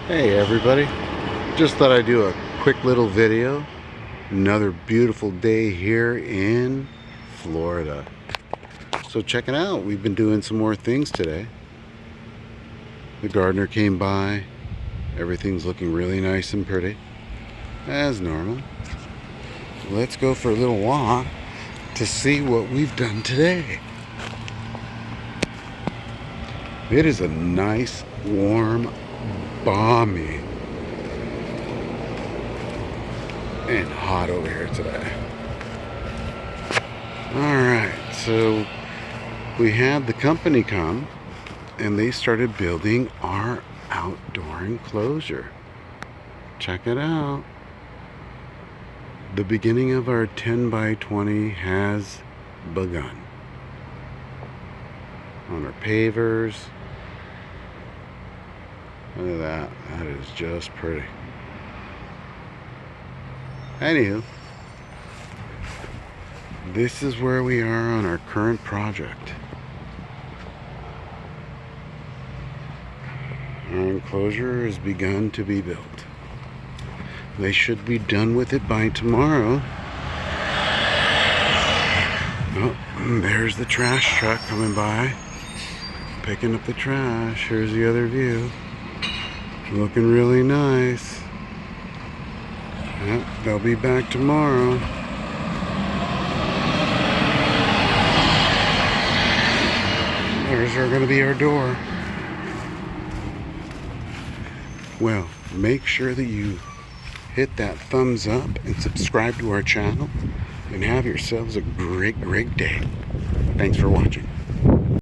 Hey everybody, just thought I'd do a quick little video. Another beautiful day here in Florida. So check it out, we've been doing some more things today. The gardener came by. Everything's looking really nice and pretty, as normal. Let's go for a little walk to see what we've done today. It is a nice, warm, balmy and hot over here today. Alright, so we had the company come and they started building our outdoor enclosure. Check it out. The beginning of our 10 by 20 has begun. On our pavers. Look at that. That is just pretty. Anywho, this is where we are on our current project. Our enclosure has begun to be built. They should be done with it by tomorrow. Oh, there's the trash truck coming by, picking up the trash. Here's the other view. Looking really nice. Yep, they'll be back tomorrow. There's going to be our door. Well, make sure that you hit that thumbs up and subscribe to our channel and have yourselves a great day. Thanks for watching.